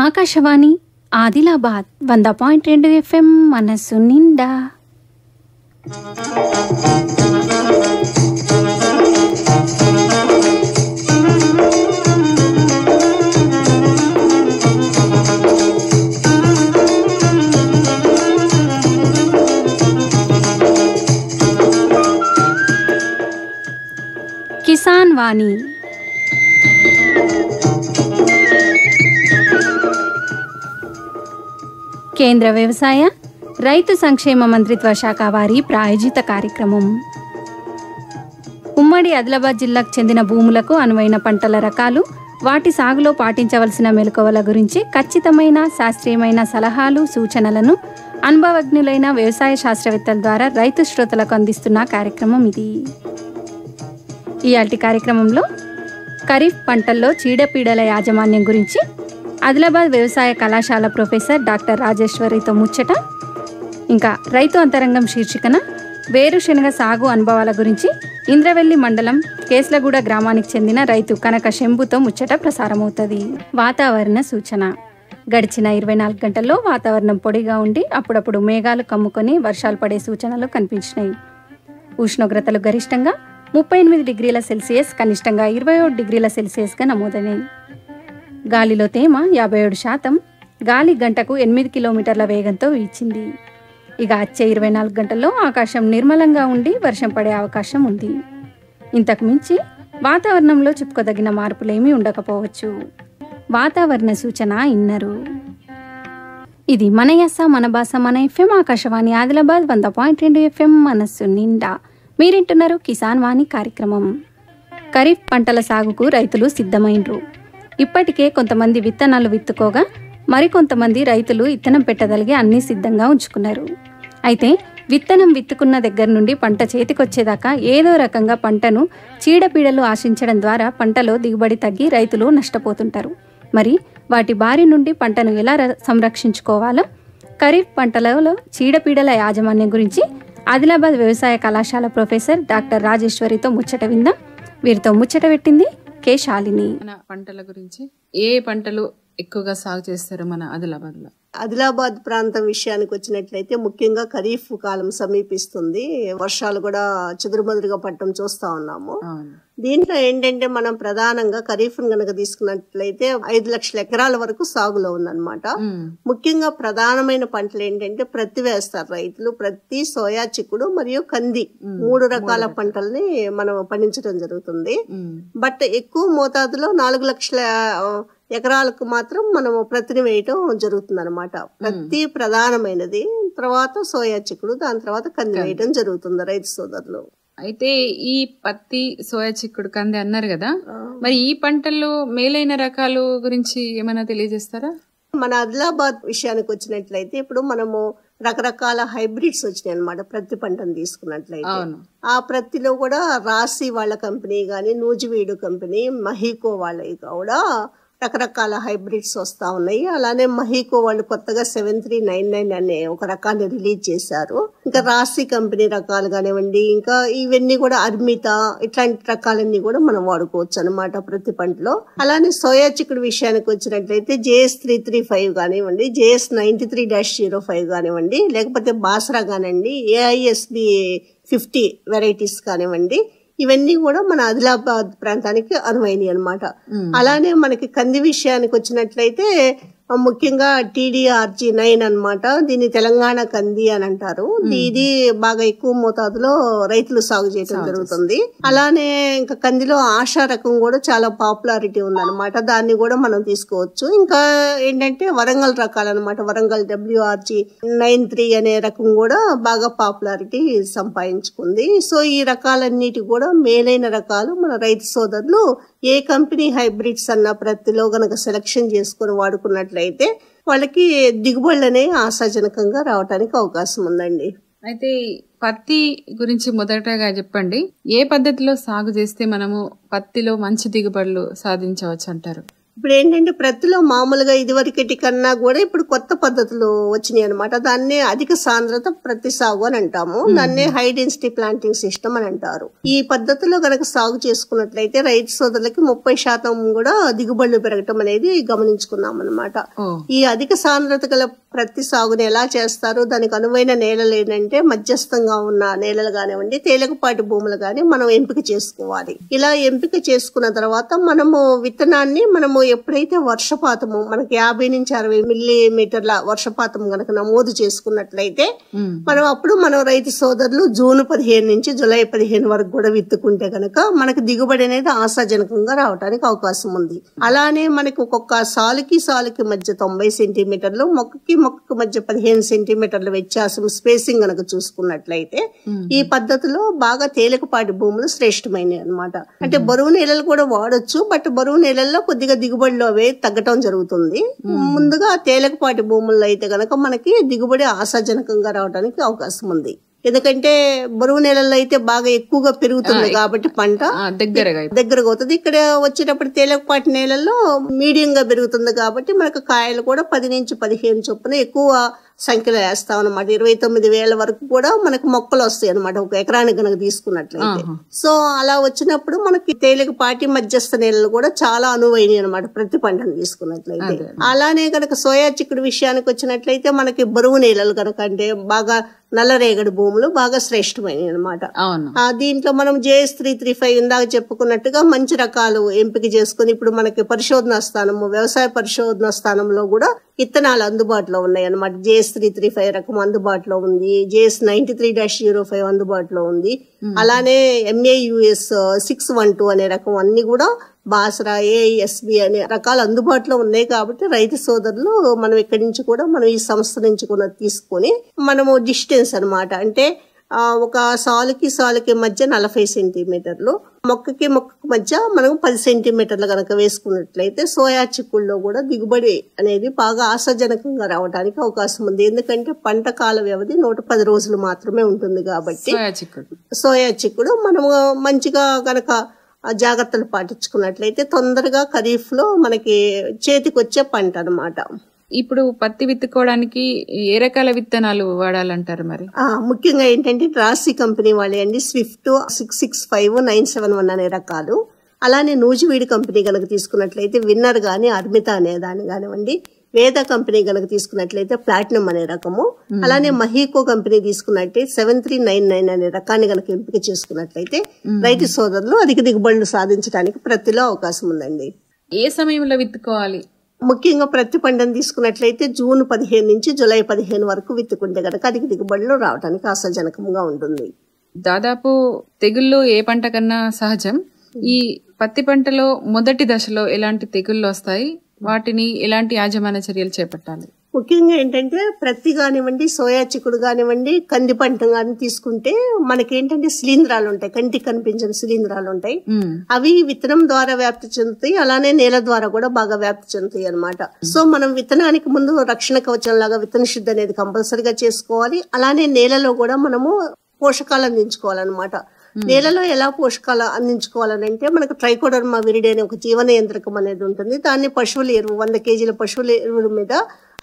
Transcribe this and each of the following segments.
Akashvani Adilabad 100.2 FM మనస్సు నిండా. కిసాన్ వాణి కేంద్ర వ్యవసాయ రైతు సంక్షేమ మంత్రిత్వ శాఖ వారి ప్రాయోజిత కార్యక్రమం. ఉమ్మడి ఆదిలాబాద్ జిల్లాకు చెందిన భూములకు అనువైన పంటల రకాలు, వాటి సాగులో పాటించవలసిన మెలకువల గురించి ఖచ్చితమైన శాస్త్రీయమైన సలహాలు సూచనలను అనుభవజ్ఞులైన వ్యవసాయ శాస్త్రవేత్తల ద్వారా రైతు శ్రోతలకు అందిస్తున్న కార్యక్రమం ఇది. ఇయాల్టి కార్యక్రమంలో ఖరీఫ్ పంటల్లో చీడపీడల యాజమాన్యం గురించి ఆదిలాబాద్ వ్యవసాయ కళాశాల ప్రొఫెసర్ డాక్టర్ రాజేశ్వరితో ముచ్చట, ఇంకా రైతు అంతరంగం శీర్షికన వేరుశెనగ సాగు అనుభవాల గురించి ఇంద్రవెల్లి మండలం కేస్లగూడ గ్రామానికి చెందిన రైతు కనక శంభుతో ముచ్చట ప్రసారమవుతుంది. వాతావరణ సూచన. గడిచిన 24 గంటల్లో వాతావరణం పొడిగా ఉండి అప్పుడప్పుడు మేఘాలు కమ్ముకొని వర్షాలు పడే సూచనలు కనిపించినాయి. ఉష్ణోగ్రతలు గరిష్టంగా 38 డిగ్రీల సెల్సియస్, కనిష్టంగా 21 డిగ్రీల సెల్సియస్గా నమోదైనాయి. గాలిలో తేమ 57%, గాలి గంటకు 8 కిలోమీటర్ల వేగంతో వీచింది. ఇక వచ్చే 24 గంటల్లో ఆకాశం నిర్మలంగా ఉండి వర్షం పడే అవకాశం ఉంది. ఇంతకు మించి వాతావరణంలో చెప్పుకోదగిన మార్పులేమీ ఉండకపోవచ్చు. వాతావరణ సూచన ఇన్నరు. ఇది మన యాస మన భాష మన FM ఆకాశవాణి ఆదిలాబాద్ 100.2 FM మనస్సు నిండా. మీరింటున్నారు కిసాన్ వాణి కార్యక్రమం. ఖరీఫ్ పంటల సాగుకు రైతులు సిద్ధమైనరు. ఇప్పటికే కొంతమంది విత్తనాలు విత్తుకోగా మరికొంతమంది రైతులు విత్తనం పెట్టదలిగి అన్నీ సిద్ధంగా ఉంచుకున్నారు. అయితే విత్తనం విత్తుకున్న దగ్గర నుండి పంట చేతికొచ్చేదాకా ఏదో రకంగా పంటను చీడపీడలు ఆశించడం ద్వారా పంటలో దిగుబడి తగ్గి రైతులు నష్టపోతుంటారు. మరి వాటి బారి నుండి పంటను ఎలా సంరక్షించుకోవాలో, ఖరీఫ్ పంటలలో చీడపీడల యాజమాన్యం గురించి ఆదిలాబాద్ వ్యవసాయ కళాశాల ప్రొఫెసర్ డాక్టర్ రాజేశ్వరితో ముచ్చట విందాం. వీరితో ముచ్చట పెట్టింది కే శాలిని. మన పంటల గురించి ఏ పంటలు ఎక్కువగా సాగు చేస్తారు మన ఆదిలాబాద్ లో? ఆదిలాబాద్ ప్రాంతం విషయానికి వచ్చినట్లయితే ముఖ్యంగా ఖరీఫ్ కాలం సమీపిస్తుంది. వర్షాలు కూడా చెదురుమదురుగా పట్టడం చూస్తా ఉన్నాము. దీంట్లో ఏంటంటే మనం ప్రధానంగా ఖరీఫ్ గనక తీసుకున్నట్లయితే 5 లక్షల ఎకరాల వరకు సాగులో ఉందన్నమాట. ముఖ్యంగా ప్రధానమైన పంటలు ఏంటంటే ప్రత్తి వేస్తారు రైతులు. ప్రత్తి, సోయా చిక్కుడు మరియు కంది 3 రకాల పంటల్ని మనం పండించడం జరుగుతుంది. బట్ ఎక్కువ మోతాదులో 4 లక్షల ఎకరాలకు మాత్రం మనము ప్రత్తిని వేయటం జరుగుతుంది అనమాట. ప్రత్తి ప్రధానమైనది, తర్వాత సోయా చిక్కుడు, దాని తర్వాత కంది వేయటం జరుగుతుంది రైతు సోదరులు. అయితే ఈ పత్తి, సోయా చిక్కుడు, కంది అన్నారు కదా, మరి ఈ పంటల్లో మేలైన రకాలు గురించి ఏమైనా తెలియజేస్తారా? మన ఆదిలాబాద్ విషయానికి వచ్చినట్లయితే ఇప్పుడు మనము రకరకాల హైబ్రిడ్స్ వచ్చినాయి అనమాట. ప్రతి పంటను తీసుకున్నట్లయితే ఆ ప్రత్తిలో కూడా రాశి వాళ్ళ కంపెనీ గాని, నూజివీడు కంపెనీ, మహీకో వాళ్ళవి కూడా రకరకాల హైబ్రిడ్స్ వస్తా ఉన్నాయి. అలానే మహీకో వాళ్ళు కొత్తగా 7399 అనే ఒక రకాన్ని రిలీజ్ చేశారు. ఇంకా రాశి కంపెనీ రకాలు కానివ్వండి, ఇంకా ఇవన్నీ కూడా అర్మిత, ఇట్లాంటి రకాలన్నీ కూడా మనం వాడుకోవచ్చు అనమాట ప్రతి పంటలో. అలానే సోయా చిక్కుడు విషయానికి వచ్చినట్లయితే JS335 కానివ్వండి, JS93-05 కానివ్వండి, లేకపోతే బాసరా కానివ్వండి, AISB 50 వెరైటీస్ కానివ్వండి, ఇవన్నీ కూడా మన ఆదిలాబాద్ ప్రాంతానికి అనువైనవి అనమాట. అలానే మనకి కంది విషయానికి వచ్చినట్లయితే ముఖ్యంగా TDRG9 అనమాట. దీన్ని తెలంగాణ కంది అని అంటారు. ఇది బాగా ఎక్కువ మోతాదులో రైతులు సాగు చేయడం జరుగుతుంది. అలానే ఇంకా కందిలో ఆశా రకం కూడా చాలా పాపులారిటీ ఉందన్నమాట. దాన్ని కూడా మనం తీసుకోవచ్చు. ఇంకా ఏంటంటే వరంగల్ రకాలన్నమాట. వరంగల్ WRG93 అనే రకం కూడా బాగా పాపులారిటీ సంపాదించుకుంది. సో ఈ రకాలన్నిటి కూడా మేలైన రకాలు. మన రైతు సోదరులు ఏ కంపెనీ హైబ్రిడ్స్ అన్న ప్రతిలో గనక సెలెక్షన్ చేసుకుని వాడుకున్నట్లయితే వాళ్ళకి దిగుబడులనే ఆశాజనకంగా రావడానికి అవకాశం ఉందండి. అయితే పత్తి గురించి మొదటగా చెప్పండి. ఏ పద్ధతిలో సాగు చేస్తే మనము పత్తిలో మంచి దిగుబడులు సాధించవచ్చు అంటారు? ఇప్పుడు ఏంటంటే ప్రత్తిలో మామూలుగా ఇదివరకటి కన్నా కూడా ఇప్పుడు కొత్త పద్ధతులు వచ్చినాయి అనమాట. దాన్నే అధిక సాంద్రత ప్రత్తి సాగు అని అంటాము. దాన్నే హై డెన్సిటీ ప్లాంటింగ్ సిస్టమ్ అని అంటారు. ఈ పద్ధతిలో గనక సాగు చేసుకున్నట్లయితే రైతు సోదరులకి 30% కూడా దిగుబడులు పెరగటం అనేది గమనించుకున్నాం అనమాట. ఈ అధిక సాంద్రత గల ప్రత్తి సాగుని ఎలా చేస్తారు, దానికి అనువైన నేలలు ఏంటంటే మధ్యస్థంగా ఉన్న నేలలు కానివ్వండి, తేలికపాటి భూములు కానీ మనం ఎంపిక చేసుకోవాలి. ఇలా ఎంపిక చేసుకున్న తర్వాత మనము విత్తనాన్ని మనము ఎప్పుడైతే వర్షపాతము మనకి 50 నుంచి 60 మిల్లీమీటర్ల వర్షపాతం గనక నమోదు చేసుకున్నట్లయితే మనం రైతు సోదరులు జూన్ 15 నుంచి జూలై 15 వరకు కూడా విత్తుకుంటే గనక మనకు దిగుబడి అనేది ఆశాజనకంగా రావడానికి అవకాశం ఉంది. అలానే మనకి ఒక్కొక్క సాలుకి మధ్య 90 సెంటీమీటర్లు, మొక్కకి మధ్య 15 సెంటీమీటర్ల వ్యత్యాసం స్పేసింగ్ గనక చూసుకున్నట్లయితే ఈ పద్ధతిలో బాగా తేలికపాటి భూములు శ్రేష్టమైనవి అన్నమాట. అంటే బరువు నేలలు కూడా వాడొచ్చు, బట్ బరువు నేలల్లో కొద్దిగా దిగుబడిలో అవే తగ్గటం జరుగుతుంది. ముందుగా తేలికపాటి భూముల్లో అయితే గనక మనకి దిగుబడి ఆశాజనకంగా రావడానికి అవకాశం ఉంది. ఎందుకంటే బరువు నేలల్లో అయితే బాగా ఎక్కువగా పెరుగుతుంది కాబట్టి పంట దగ్గరగా అవుతుంది. ఇక్కడ వచ్చేటప్పుడు తేలికపాటి నేలల్లో మీడియం గా పెరుగుతుంది కాబట్టి మనకు కాయలు కూడా 10 నుంచి 15 చొప్పున ఎక్కువ సంఖ్యలో వేస్తాం అనమాట. 29,000 వరకు కూడా మనకు మొక్కలు వస్తాయి అనమాట ఒక ఎకరానికి గనక తీసుకున్నట్లయితే. సో అలా వచ్చినప్పుడు మనకి తేలికపాటి మధ్యస్థ నేలలు కూడా చాలా అనువైనవి అనమాట ప్రతి పంటను తీసుకున్నట్లయితే. అలానే గనక సోయా చిక్కుడు విషయానికి వచ్చినట్లయితే మనకి బరువు నేలలు కనుక అంటే బాగా నల్లరేగడి భూములు బాగా శ్రేష్టమైనవి అనమాట. దీంట్లో మనం JS 335 ఇందాక చెప్పుకున్నట్టుగా మంచి రకాలు ఎంపిక చేసుకుని ఇప్పుడు మనకి వ్యవసాయ పరిశోధన స్థానంలో కూడా విత్తనాలు అందుబాటులో ఉన్నాయి అనమాట. JS 335 రకం అందుబాటులో ఉంది, JS 93-05 అందుబాటులో ఉంది. అలానే MAUS 612 అనే రకం అన్ని కూడా బాసరా AISB అనే రకాలు అందుబాటులో ఉన్నాయి. కాబట్టి రైతు సోదరులు మనం ఇక్కడి నుంచి కూడా మనం ఈ సంస్థ నుంచి కూడా తీసుకొని మనము డిస్టెన్స్ అనమాట అంటే ఒక సాలుకి మధ్య 40 సెంటీమీటర్లు, మొక్కకి మధ్య మనం 10 సెంటీమీటర్లు కనుక వేసుకున్నట్లయితే సోయా చిక్కుల్లో కూడా దిగుబడి అనేది బాగా ఆశాజనకంగా రావడానికి అవకాశం ఉంది. ఎందుకంటే పంట కాల వ్యవధి 110 రోజులు మాత్రమే ఉంటుంది కాబట్టి సోయా చిక్కుడు మనము మంచిగా గనక జాగ్రత్తలు పాటించుకున్నట్లయితే తొందరగా ఖరీఫ్ లో మనకి చేతికి వచ్చే పంట అన్నమాట. ఇప్పుడు పత్తి విత్తుకోవడానికి ఏ రకాల విత్తనాలు వాడాలంటారు? మరి ముఖ్యంగా ఏంటంటే రాశి కంపెనీ వాళ్ళే అండి, స్విఫ్ట్ 665, 971 అనే రకాలు. అలానే నూజివీడు కంపెనీ కనుక తీసుకున్నట్లయితే విన్నర్ గాని అర్మిత అనే దాన్ని కానివ్వండి, వేద కంపెనీ గనక తీసుకున్నట్లయితే ప్లాటినం అనే రకము, అలానే మహీకో కంపెనీ తీసుకున్నట్లయితే 7399 అనే రకాన్ని గనక ఎంపిక చేసుకున్నట్లయితే రైతు సోదరులు అధిక దిగుబడులు సాధించడానికి ప్రతిలో అవకాశం ఉందండి. ఏ సమయంలో విత్తుకోవాలి? ముఖ్యంగా ప్రతి పంటను తీసుకున్నట్లయితే జూన్ 15 నుంచి జూలై 15 వరకు విత్తుకుంటే గనక అధిక దిగుబడులు రావడానికి ఆశాజనకంగా ఉంటుంది. దాదాపు తెగుళ్ళు ఏ పంట కన్నా సహజం. ఈ పత్తి పంటలో మొదటి దశలో ఎలాంటి తెగుళ్ళు వస్తాయి, వాటిని ఎలాంటి యాజమాన్య చర్యలు చేపట్టాలి? ముఖ్యంగా ఏంటంటే ప్రత్తి కానివ్వండి, సోయా చిక్కుడు కానివ్వండి, కంది పంట కానీ తీసుకుంటే మనకేంటంటే శిలీంధ్రాలు ఉంటాయి, కంటికి కనిపించిన శిలీంధ్రాలు ఉంటాయి. అవి విత్తనం ద్వారా వ్యాప్తి చెందుతాయి, అలానే నేల ద్వారా కూడా బాగా వ్యాప్తి చెందుతాయి అనమాట. సో మనం విత్తనానికి ముందు రక్షణ కవచం లాగా విత్తన శుద్ధి అనేది కంపల్సరిగా చేసుకోవాలి. అలానే నేలలో కూడా మనము పోషకాలు అందించుకోవాలన్నమాట. నేలలో ఎలా పోషకాలు అందించుకోవాలంటే మనకు ట్రైకోడర్మా విరిడి అనే ఒక జీవన యంత్రకం అనేది ఉంటుంది. దాన్ని పశువుల ఎరువు 100 కేజీల పశువుల ఎరువుల మీద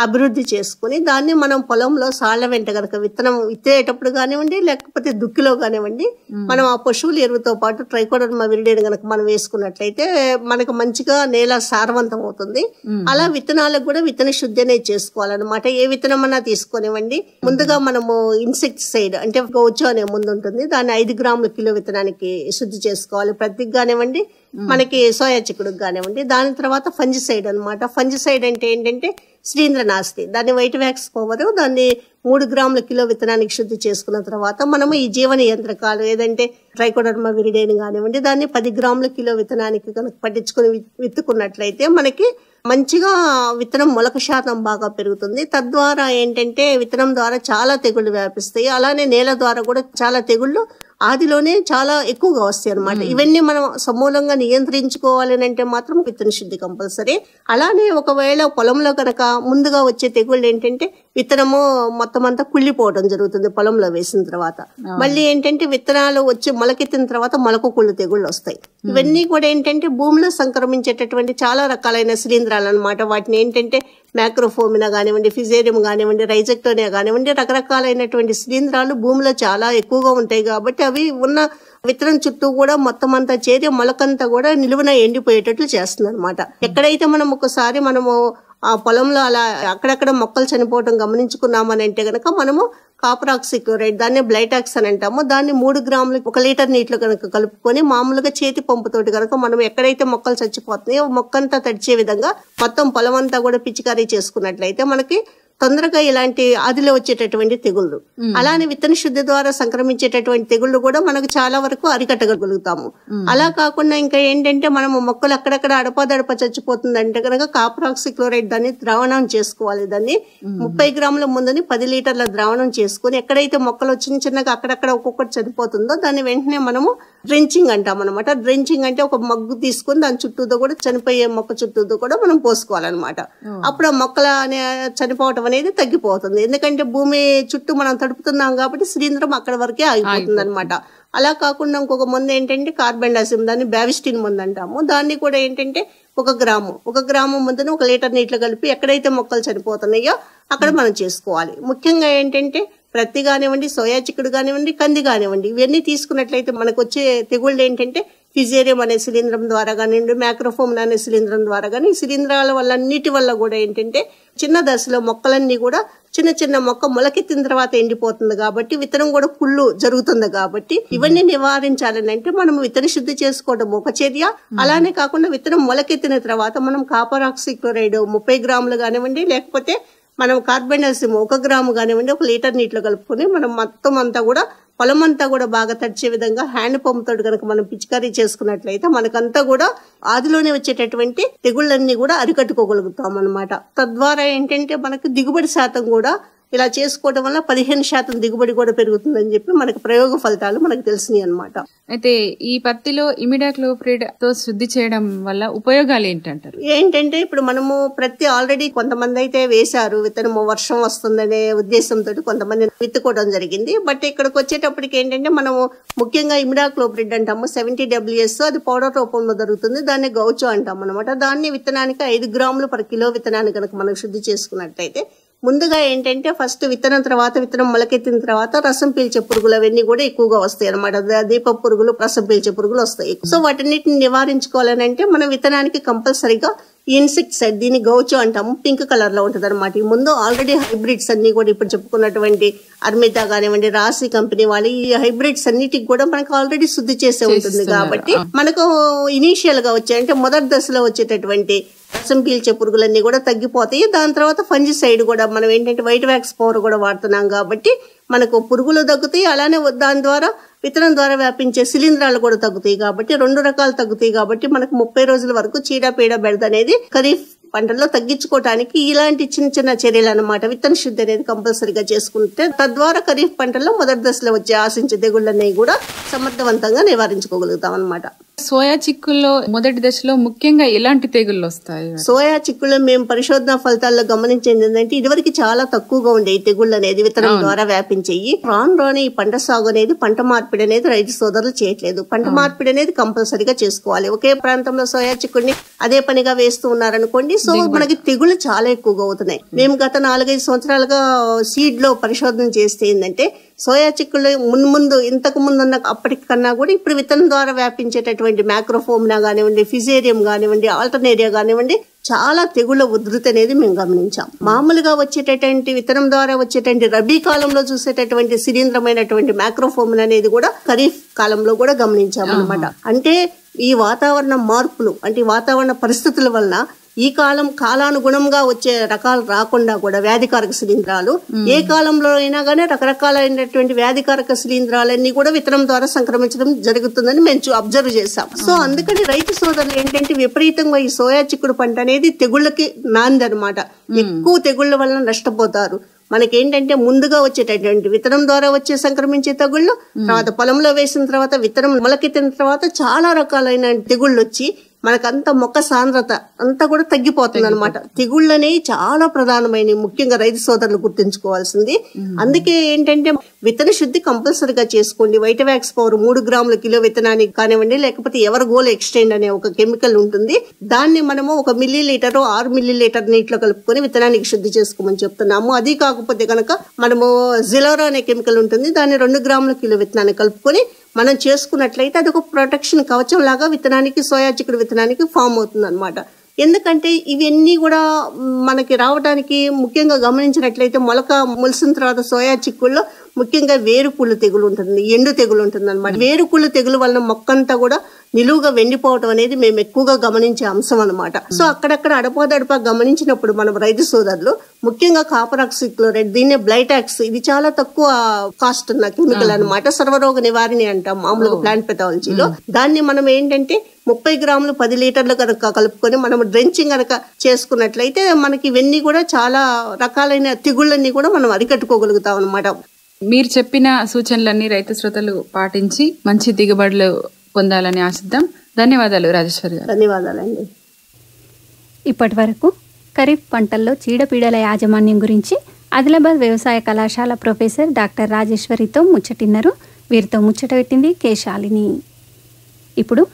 అభివృద్ధి చేసుకుని దాన్ని మనం పొలంలో సాళ్ల వెంట గనక విత్తనం విత్తేటప్పుడు కానివ్వండి, లేకపోతే దుక్కిలో కానివ్వండి, మనం ఆ పశువుల ఎరువుతో పాటు ట్రైకోడర్మా విరిడిని గనక మనం వేసుకున్నట్లయితే మనకు మంచిగా నేల సారవంతం అవుతుంది. అలా విత్తనాలకు కూడా విత్తన శుద్ధి అనేది చేసుకోవాలన్నమాట. ఏ విత్తనం అన్నా తీసుకొనివ్వండి. ముందుగా మనము ఇన్సెక్టిసైడ్ అంటే గౌచో అనే ముందు ఉంటుంది, దాన్ని 5 గ్రాముల కిలో విత్తనానికి శుద్ధి చేసుకోవాలి. ప్రతికి కానివ్వండి, మనకి సోయా చిక్కుడుకు కానివ్వండి. దాని తర్వాత ఫంజిసైడ్ అనమాట. ఫంజిసైడ్ అంటే ఏంటంటే శిలీంద్రనాశిని, దాన్ని వైట్ వ్యాక్స్ పవర్, దాన్ని 3 గ్రాముల కిలో విత్తనానికి శుద్ధి చేసుకున్న తర్వాత మనము ఈ జీవన యంత్రకాలు ఏదంటే ట్రైకోడర్మా విరిడేని కానివ్వండి, దాన్ని 10 గ్రాముల కిలో విత్తనానికి కనుక పట్టించుకుని విత్తుకున్నట్లయితే మనకి మంచిగా విత్తనం మొలక శాతం బాగా పెరుగుతుంది. తద్వారా ఏంటంటే విత్తనం ద్వారా చాలా తెగుళ్లు వ్యాపిస్తాయి. అలానే నేల ద్వారా కూడా చాలా తెగుళ్లు ఆదిలోనే చాలా ఎక్కువగా వస్తాయి అనమాట. ఇవన్నీ మనం సమూలంగా నియంత్రించుకోవాలి అంటే మాత్రం విత్తన శుద్ధి కంపల్సరీ. అలానే ఒకవేళ పొలంలో కనుక ముందుగా వచ్చే తెగుళ్ళు ఏంటంటే విత్తనము మొత్తం అంతా కుళ్ళిపోవడం జరుగుతుంది పొలంలో వేసిన తర్వాత. మళ్ళీ ఏంటంటే విత్తనాలు వచ్చి మొలకెత్తిన తర్వాత మొలకు కుళ్ళు తెగుళ్ళు వస్తాయి. ఇవన్నీ కూడా ఏంటంటే భూమిలో సంక్రమించేటటువంటి చాలా రకాలైన శిలీంధ్రాలు అన్నమాట. వాటిని ఏంటంటే మ్యాక్రోఫోమినా కానివ్వండి, ఫిజేరియం కానివ్వండి, రైజెక్టోనియా కానివ్వండి, రకరకాలైనటువంటి శిలీంధ్రాలు భూమిలో చాలా ఎక్కువగా ఉంటాయి కాబట్టి అవి ఉన్న విత్తనం చుట్టూ కూడా మొత్తం అంతా చేరి మొలకంతా కూడా నిలువున ఎండిపోయేటట్లు చేస్తుంది అనమాట. ఎక్కడైతే మనం ఒకసారి మనము ఆ పొలంలో అలా అక్కడక్కడ మొక్కలు చనిపోవడం గమనించుకున్నామని అంటే గనక మనము కాపర్ ఆక్సిక్లోరైడ్, దాన్ని బ్లైటాక్స్ అని అంటాము, దాన్ని 3 గ్రాములు 1 లీటర్ నీటిలో కనుక కలుపుకొని మామూలుగా చేతి పంపుతోటి కనుక మనం ఎక్కడైతే మొక్కలు చచ్చిపోతున్నాయో మొక్కంతా తడిచే విధంగా మొత్తం పొలం అంతా కూడా పిచికారీ చేసుకున్నట్లయితే మనకి తొందరగా ఇలాంటి ఆదిలో వచ్చేటటువంటి తెగుళ్ళు, అలానే విత్తన శుద్ధి ద్వారా సంక్రమించేటటువంటి తెగుళ్ళు కూడా మనకు చాలా వరకు అరికట్టగలుగుతాము. అలా కాకుండా ఇంకా ఏంటంటే మనము మొక్కలు అక్కడక్కడ అడపాదడప చచ్చిపోతుంది అంటే కనుక కాపర్ ఆక్సిక్లోరైడ్ దాన్ని ద్రావణం చేసుకోవాలి. దాన్ని 30 గ్రాముల ముందని 10 లీటర్ల ద్రావణం చేసుకుని ఎక్కడైతే మొక్కలు చిన్న చిన్నగా అక్కడక్కడ ఒక్కొక్కటి చనిపోతుందో దాన్ని వెంటనే మనము డ్రెంచింగ్ అంటాం అనమాట. డ్రెంచింగ్ అంటే ఒక మగ్గు తీసుకుని దాని చుట్టూతో కూడా చనిపోయే మొక్క చుట్టూతో కూడా మనం పోసుకోవాలన్నమాట. అప్పుడు ఆ మొక్కల చనిపోవటం అనేది తగ్గిపోతుంది. ఎందుకంటే భూమి చుట్టూ మనం తడుపుతున్నాం కాబట్టి శిలీంధ్రం అక్కడ వరకే ఆగిపోతుంది అనమాట. అలా కాకుండా ఇంకొక మందు ఏంటంటే కార్బెండాసిమ్, దాన్ని బ్యావిస్టిన్ మందు అంటాము. దాన్ని కూడా ఏంటంటే 1 గ్రాము మందుని 1 లీటర్ నీటిలో కలిపి ఎక్కడైతే మొక్కలు చనిపోతున్నాయో అక్కడ మనం చేసుకోవాలి. ముఖ్యంగా ఏంటంటే ప్రత్తి కానివ్వండి, సోయా చిక్కుడు కానివ్వండి, కంది కానివ్వండి, ఇవన్నీ తీసుకున్నట్లయితే మనకు వచ్చే తెగుళ్ళు ఏంటంటే ఫిజేరియం అనే శిలీంధ్రం ద్వారా కానివ్వండి, మ్యాక్రోఫోమ్ అనే శిలీంధ్రం ద్వారా కానీ, ఈ శిలీంధ్రాల వల్ల అన్నిటి వల్ల కూడా ఏంటంటే చిన్న దశలో మొక్కలన్నీ కూడా చిన్న మొక్క మొలకెత్తిన తర్వాత ఎండిపోతుంది కాబట్టి విత్తనం కూడా కుళ్ళు జరుగుతుంది కాబట్టి ఇవన్నీ నివారించాలని అంటే మనం విత్తన శుద్ధి చేసుకోవడం ఒక చర్య. అలానే కాకుండా విత్తనం మొలకెత్తిన తర్వాత మనం కాపర్ ఆక్సిక్లోరైడ్ 30 గ్రాములు కానివ్వండి, లేకపోతే మనం కార్బెండాసిమ్ 1 గ్రాము కానివ్వండి 1 లీటర్ నీటిలో కలుపుకొని మనం మొత్తం అంతా కూడా పొలం అంతా కూడా బాగా తడిచే విధంగా హ్యాండ్ పంప్ తోటి కనుక మనం పిచికారీ చేసుకున్నట్లయితే మనకంతా కూడా ఆదిలోనే వచ్చేటటువంటి తెగుళ్ళన్నీ కూడా అరికట్టుకోగలుగుతాం అన్నమాట. తద్వారా ఏంటంటే మనకు దిగుబడి శాతం కూడా ఇలా చేసుకోవడం వల్ల 15% దిగుబడి కూడా పెరుగుతుందని చెప్పి మనకు ప్రయోగ ఫలితాలు మనకు తెలిసినాయి అనమాట. అయితే ఈ పత్తిలో ఇమిడాక్లోప్రిడ్ తో శుద్ధి చేయడం వల్ల ఉపయోగాలు ఏంటంటారు? ఏంటంటే ఇప్పుడు మనము ప్రతి ఆల్రెడీ కొంతమంది అయితే వేశారు, విత్తనము వర్షం వస్తుందనే ఉద్దేశంతో కొంతమంది విత్తుకోవడం జరిగింది. బట్ ఇక్కడికి వచ్చేటప్పటికి ఏంటంటే మనము ముఖ్యంగా ఇమిడాక్లోప్రిడ్ అంటాము 70 WS, అది పౌడర్ రూపంలో దొరుకుతుంది. దాన్ని గౌచో అంటాం అనమాట. దాన్ని విత్తనానికి 5 గ్రాములు పర్ కిలో విత్తనాన్ని కనుక మనం శుద్ధి చేసుకున్నట్లయితే ముందుగా ఏంటంటే ఫస్ట్ విత్తనం తర్వాత విత్తనం మొలకెత్తిన తర్వాత రసం పీల్చే పురుగులు అవన్నీ కూడా ఎక్కువగా వస్తాయి అనమాట. దీప పురుగులు, రసం పీల్చే పురుగులు వస్తాయి. సో వాటన్నిటిని నివారించుకోవాలని అంటే మనం విత్తనానికి కంపల్సరీగా ఇన్సెక్టిసైడ్, దీన్ని గౌచో అంటాము, పింక్ కలర్ లో ఉంటది అనమాట. ఈ ముందు ఆల్రెడీ హైబ్రిడ్స్ అన్ని కూడా ఇప్పుడు చెప్పుకున్నటువంటి అర్మితా కానివ్వండి, రాశి కంపెనీ వాళ్ళు ఈ హైబ్రిడ్స్ అన్నిటికి కూడా మనకు ఆల్రెడీ శుద్ధి చేసే ఉంటుంది కాబట్టి మనకు ఇనీషియల్ గా వచ్చే అంటే మొదటి దశలో వచ్చేటటువంటి రసం పీల్చే పురుగులన్నీ కూడా తగ్గిపోతాయి. దాని తర్వాత ఫంజిసైడ్ కూడా మనం ఏంటంటే వైట్ వ్యాక్స్ పౌడర్ కూడా వాడుతున్నాం కాబట్టి మనకు పురుగులు తగ్గుతాయి. అలానే దాని ద్వారా విత్తనం ద్వారా వ్యాపించే శిలీంధ్రాలు కూడా తగ్గుతాయి కాబట్టి 2 రకాలు తగ్గుతాయి కాబట్టి మనకు 30 రోజుల వరకు చీడపీడ బెడద అనేది ఖరీఫ్ పంటల్లో తగ్గించుకోవడానికి ఇలాంటి చిన్న చర్యలు అన్నమాట. విత్తన శుద్ధి అనేది కంపల్సరీగా చేసుకుంటే తద్వారా ఖరీఫ్ పంటల్లో మొదటి దశలో వచ్చే ఆశించే తెగుళ్ళని కూడా సమర్థవంతంగా నివారించుకోగలుగుతాం అన్నమాట. సోయా చిక్కుల్లో మొదటి దశలో ముఖ్యంగా ఎలాంటి తెగుళ్ళు వస్తాయి? సోయా చిక్కుల్లో మేము పరిశోధన ఫలితాల్లో గమనించింది ఏంటంటే ఇదివరకు చాలా తక్కువగా ఉండే ఈ తెగుళ్ళు అనేది విత్తనం ద్వారా వ్యాపించేయి. రాను ఈ పంట సాగు అనేది, పంట మార్పిడి అనేది రైతు సోదరులు చేయట్లేదు. పంట మార్పిడి అనేది కంపల్సరీగా చేసుకోవాలి. ఒకే ప్రాంతంలో సోయా చిక్కుడిని అదే పనిగా వేస్తూ ఉన్నారనుకోండి, సో మనకి తెగుళ్ళు చాలా ఎక్కువగా అవుతున్నాయి. మేము గత 4-5 సంవత్సరాలుగా సీడ్ లో పరిశోధన చేస్తే ఏంటంటే సోయా చిక్కుళ్ళు ముందు ఇంతకు ముందు ఉన్న అప్పటికన్నా కూడా ఇప్పుడు విత్తనం ద్వారా వ్యాపించేటటువంటి మ్యాక్రోఫోమినా కానివ్వండి, ఫిజేరియం కానివ్వండి, ఆల్టర్నేరియా కానివ్వండి, చాలా తెగుళ్ళ ఉధృతి అనేది మేము గమనించాం. మామూలుగా వచ్చేటటువంటి విత్తనం ద్వారా వచ్చేటువంటి రబీ కాలంలో చూసేటటువంటి శిలీంద్రమైనటువంటి మ్యాక్రోఫోమినా అనేది కూడా ఖరీఫ్ కాలంలో కూడా గమనించాం అనమాట. అంటే ఈ వాతావరణ మార్పులు అంటే వాతావరణ పరిస్థితుల వలన ఈ కాలానుగుణంగా వచ్చే రకాలు రాకుండా కూడా వ్యాధికారక శిలీంధ్రాలు ఏ కాలంలో అయినా గానీ రకరకాలైనటువంటి వ్యాధికారక శిలీంధ్రాలన్నీ కూడా విత్తనం ద్వారా సంక్రమించడం జరుగుతుందని మేము అబ్జర్వ్ చేశాం. సో అందుకని రైతు సోదరులు ఏంటంటే విపరీతంగా ఈ సోయా చిక్కుడు పంట అనేది తెగుళ్ళకి నాంది అనమాట. ఎక్కువ తెగుళ్ళ వలన నష్టపోతారు. మనకేంటంటే ముందుగా వచ్చేటటువంటి విత్తనం ద్వారా వచ్చే సంక్రమించే తెగుళ్ళు, తర్వాత పొలంలో వేసిన తర్వాత విత్తనం మొలకెత్తిన తర్వాత చాలా రకాలైన తెగుళ్ళు వచ్చి మనకంత మొక్క సాంద్రత అంతా కూడా తగ్గిపోతుంది అనమాట. తెగుళ్ళనే చాలా ప్రధానమైన, ముఖ్యంగా రైతు సోదరులు గుర్తుంచుకోవాల్సింది. అందుకే ఏంటంటే విత్తన శుద్ధి కంపల్సరీగా చేసుకోండి. వైటవాక్స్ పవర్ 3 గ్రాముల కిలో విత్తనానికి కానివ్వండి, లేకపోతే ఎవర్ గోల్ ఎక్స్టెండ్ అనే ఒక కెమికల్ ఉంటుంది. దాన్ని మనము 1 మిల్లీలీటర్ 6 మిల్లీలీటర్ నీటిలో కలుపుకొని విత్తనానికి శుద్ధి చేసుకోమని చెప్తున్నాము. అది కాకపోతే కనుక మనము జిలోరా అనే కెమికల్ ఉంటుంది, దాన్ని 2 గ్రాముల కిలో విత్తనాన్ని కలుపుకొని మనం చేసుకున్నట్లయితే అది ఒక ప్రొటెక్షన్ కవచం లాగా విత్తనానికి, సోయా చిక్కుడు విత్తనానికి ఫామ్ అవుతుంది అనమాట. ఎందుకంటే ఇవన్నీ కూడా మనకి రావడానికి ముఖ్యంగా గమనించినట్లయితే మొలక మొలిసిన తర్వాత సోయా చిక్కుల్లో ముఖ్యంగా వేరుకుళ్ళు తెగులు ఉంటుంది, ఎండు తెగులు ఉంటుంది అనమాట. వేరుకుళ్ళు తెగులు వలన మొక్కంతా కూడా నిలువుగా వెండిపోవటం అనేది మేము ఎక్కువగా గమనించే అంశం అనమాట. సో అక్కడక్కడ అడపాదడపా గమనించినప్పుడు మనం రైతు సోదరులు ముఖ్యంగా కాపర్ ఆక్సిక్లోరైడ్, దీన్నే బ్లైటాక్స్, ఇది చాలా తక్కువ కాస్ట్ ఉన్న కెమికల్ అనమాట. సర్వరోగ నివారణ అంటాం మామూలుగా ప్లాంట్ పెథాలజీలో. దాన్ని మనం ఏంటంటే 30 గ్రాములు 10 లీటర్లు కనుక కలుపుకొని మనం డ్రెంచింగ్ కనుక చేసుకున్నట్లయితే మనకి ఇవన్నీ కూడా చాలా రకాలైన తెగుళ్ళన్నీ కూడా మనం అరికట్టుకోగలుగుతాం అనమాట. మీరు చెప్పిన సూచనలన్నీ రైతు శ్రోతలు పాటించి మంచి దిగుబడులు పొందాలని ఆశిద్దాం. ధన్యవాదాలు రాజేశ్వరి గారు. ధన్యవాదాలండి. ఇప్పటి వరకు ఖరీఫ్ పంటల్లో చీడపీడల యాజమాన్యం గురించి ఆదిలాబాద్ వ్యవసాయ కళాశాల ప్రొఫెసర్ డాక్టర్ రాజేశ్వరితో ముచ్చటిన్నారు. వీరితో ముచ్చట పెట్టింది కేశాలిని. ఇప్పుడు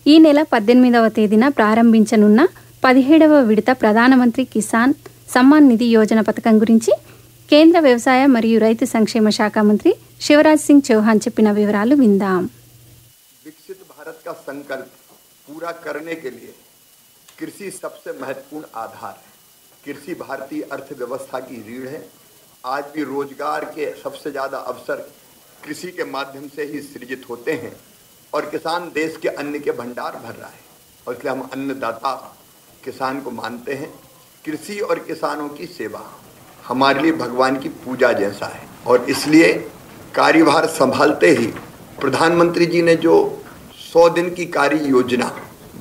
ఈ నెల 18వ తేదీన ప్రారంభించనున్న 17వ విడత ప్రధానమంత్రి కిసాన్ సమ్మాన్ నిధి యోజన పథకం గురించి కేంద్ర వ్యవసాయ మరియు రైతు సంక్షేమ శాఖ మంత్రి శివరాజ్ సింగ్ చౌహాన్ చెప్పిన వివరాలు విందాం. विकसित भारत का संकल्प पूरा करने के लिए कृषि सबसे महत्वपूर्ण आधार है। कृषि भारतीय अर्थव्यवस्था की रीढ़ है। आज भी रोजगार के सबसे ज्यादा अवसर कृषि के माध्यम से ही सृजित होते हैं और किसान देश के अन्न के भंडार भर रहा है और इसलिए हम अन्नदाता किसान को मानते हैं। कृषि और किसानों की सेवा हमारे लिए भगवान की पूजा जैसा है और इसलिए कार्यभार संभालते ही प्रधानमंत्री जी ने जो 100 दिन की कार्य योजना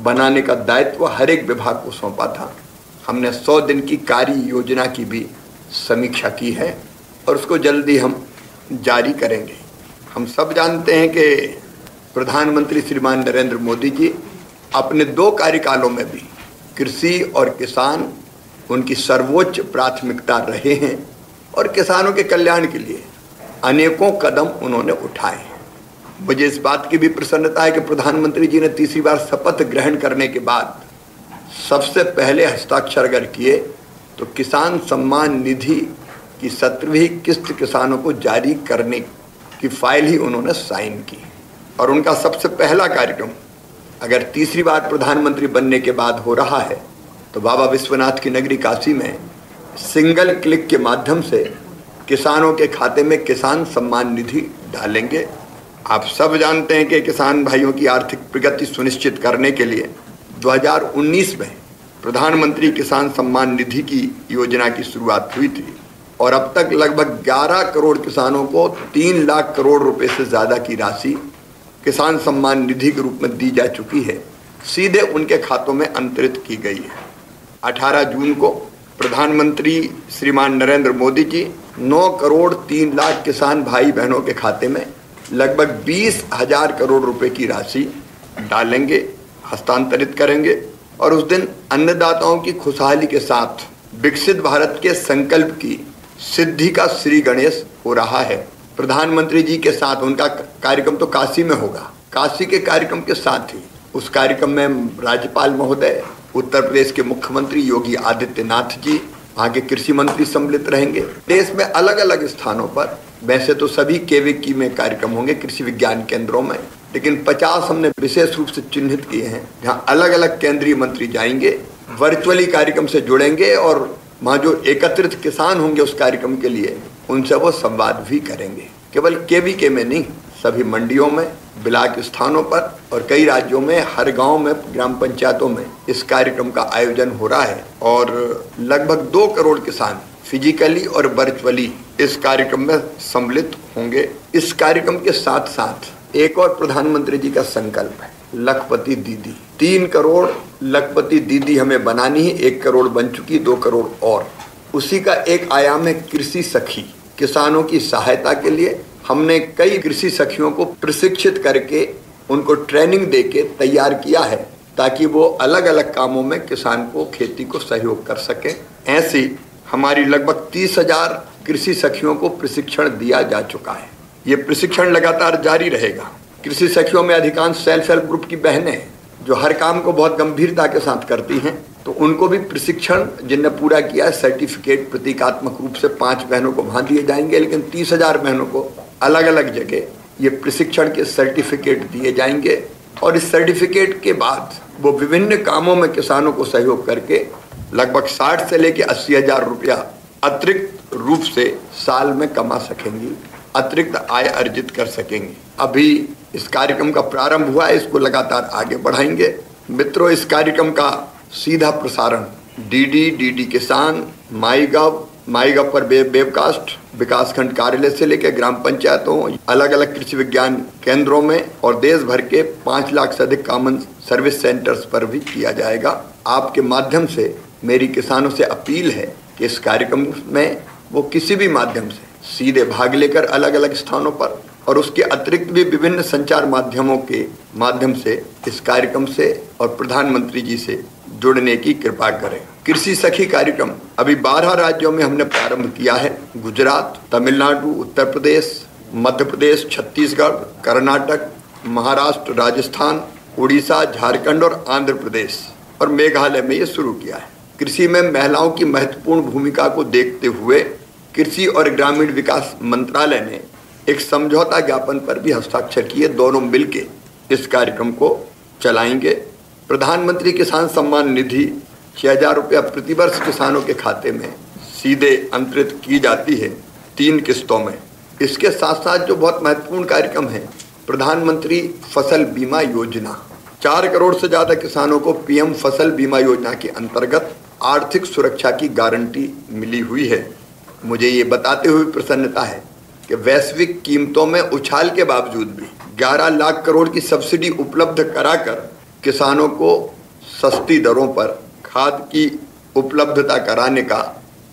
बनाने का दायित्व हर एक विभाग को सौंपा था, हमने 100 दिन की कार्य योजना की भी समीक्षा की है और उसको जल्दी हम जारी करेंगे। हम सब जानते हैं कि प्रधानमंत्री श्रीमान नरेंद्र मोदी जी अपने 2 कार्यकालों में भी कृषि और किसान उनकी सर्वोच्च प्राथमिकता रहे हैं और किसानों के कल्याण के लिए अनेकों कदम उन्होंने उठाए। मुझे इस बात की भी प्रसन्नता है कि प्रधानमंत्री जी ने तीसरी बार शपथ ग्रहण करने के बाद सबसे पहले हस्ताक्षर अगर किए तो किसान सम्मान निधि की 17वीं किस्त किसानों को जारी करने की फाइल ही उन्होंने साइन की और उनका सबसे पहला कार्यक्रम अगर तीसरी बार प्रधानमंत्री बनने के बाद हो रहा है तो बाबा विश्वनाथ की नगरी काशी में सिंगल क्लिक के माध्यम से किसानों के खाते में किसान सम्मान निधि डालेंगे। आप सब जानते हैं कि किसान भाइयों की आर्थिक प्रगति सुनिश्चित करने के लिए 2019 में प्रधानमंत्री किसान सम्मान निधि की योजना की शुरुआत हुई थी और अब तक लगभग 11 करोड़ किसानों को 3 लाख करोड़ रुपए से ज़्यादा की राशि किसान सम्मान निधि के रूप में दी जा चुकी है, सीधे उनके खातों में अंतरित की गई है। 18 जून को प्रधानमंत्री श्रीमान नरेंद्र मोदी जी 9 करोड़ 3 लाख किसान भाई बहनों के खाते में लगभग 20,000 करोड़ रुपए की राशि डालेंगे, हस्तांतरित करेंगे और उस दिन अन्नदाताओं की खुशहाली के साथ विकसित भारत के संकल्प की सिद्धि का श्री गणेश हो रहा है। प्रधानमंत्री जी के साथ उनका कार्यक्रम तो काशी में होगा, काशी के कार्यक्रम के साथ ही उस कार्यक्रम में राज्यपाल महोदय, उत्तर प्रदेश के मुख्यमंत्री योगी आदित्यनाथ जी, वहाँ के कृषि मंत्री सम्मिलित रहेंगे। देश में अलग अलग स्थानों पर वैसे तो सभी केवीकी में कार्यक्रम होंगे, कृषि विज्ञान केंद्रों में, लेकिन 50 हमने विशेष रूप से चिन्हित किए हैं जहाँ अलग अलग केंद्रीय मंत्री जाएंगे, वर्चुअली कार्यक्रम से जुड़ेंगे और वहाँ जो एकत्रित किसान होंगे उस कार्यक्रम के लिए उनसे वो संवाद भी करेंगे। केवल केवीके में नहीं, सभी मंडियों में, ब्लॉक स्थानों पर और कई राज्यों में हर गांव में, ग्राम पंचायतों में इस कार्यक्रम का आयोजन हो रहा है और लगभग 2 करोड़ किसान फिजिकली और वर्चुअली इस कार्यक्रम में सम्मिलित होंगे। इस कार्यक्रम के साथ साथ एक और प्रधानमंत्री जी का संकल्प है, लखपति दीदी। 3 करोड़ लखपति दीदी हमें बनानी है, 1 करोड़ बन चुकी, 2 करोड़ और। उसी का एक आयाम है कृषि सखी। किसानों की सहायता के लिए हमने कई कृषि सखियों को प्रशिक्षित करके उनको ट्रेनिंग देके तैयार किया है ताकि वो अलग अलग कामों में किसान को खेती को सहयोग कर सके। ऐसी हमारी लगभग 30,000 कृषि सखियों को प्रशिक्षण दिया जा चुका है। ये प्रशिक्षण लगातार जारी रहेगा। कृषि सखियों में अधिकांश सेल्फ हेल्प ग्रुप की बहनें हैं जो हर काम को बहुत गंभीरता के साथ करती हैं, तो उनको भी प्रशिक्षण जिनने पूरा किया है सर्टिफिकेट प्रतीकात्मक रूप से 5 बहनों को वहां दिए जाएंगे, लेकिन 30,000 बहनों को अलग अलग जगह ये प्रशिक्षण के सर्टिफिकेट दिए जाएंगे और इस सर्टिफिकेट के बाद वो विभिन्न कामों में किसानों को सहयोग करके लगभग 60 से लेकर 80,000 रुपया अतिरिक्त रूप से साल में कमा सकेंगी, अतिरिक्त आय अर्जित कर सकेंगी। अभी इस कार्यक्रम का प्रारंभ हुआ है, इसको लगातार आगे बढ़ाएंगे। मित्रों, इस कार्यक्रम का सीधा प्रसारण डीडी किसान, माईगव पर वेबकास्ट विकासखंड कार्यालय से लेकर ग्राम पंचायतों, अलग अलग कृषि विज्ञान केंद्रों में और देश भर के 5 लाख से अधिक कॉमन सर्विस सेंटर्स पर भी किया जाएगा। आपके माध्यम से मेरी किसानों से अपील है कि इस कार्यक्रम में वो किसी भी माध्यम से सीधे भाग लेकर अलग अलग स्थानों पर और उसके अतिरिक्त भी विभिन्न संचार माध्यमों के माध्यम से इस कार्यक्रम से और प्रधानमंत्री जी से जुड़ने की कृपा करें। कृषि सखी कार्यक्रम अभी 12 राज्यों में हमने प्रारंभ किया है। गुजरात, तमिलनाडु, उत्तर प्रदेश, मध्य प्रदेश, छत्तीसगढ़, कर्नाटक, महाराष्ट्र, राजस्थान, उड़ीसा, झारखंड और आंध्र प्रदेश और मेघालय में ये शुरू किया है। कृषि में महिलाओं की महत्वपूर्ण भूमिका को देखते हुए कृषि और ग्रामीण विकास मंत्रालय ने एक समझौता ज्ञापन पर भी हस्ताक्षर किए। दोनों मिलके इस कार्यक्रम को चलाएंगे। प्रधानमंत्री किसान सम्मान निधि 6,000 रुपया प्रतिवर्ष किसानों के खाते में सीधे अंतरित की जाती है 3 किस्तों में। इसके साथ साथ जो बहुत महत्वपूर्ण कार्यक्रम है, प्रधानमंत्री फसल बीमा योजना, 4 करोड़ से ज्यादा किसानों को पीएम फसल बीमा योजना के अंतर्गत आर्थिक सुरक्षा की गारंटी मिली हुई है। मुझे ये बताते हुए प्रसन्नता है कि वैश्विक कीमतों में उछाल के बावजूद भी 11 लाख करोड़ की सब्सिडी उपलब्ध कराकर किसानों को सस्ती दरों पर खाद की उपलब्धता कराने का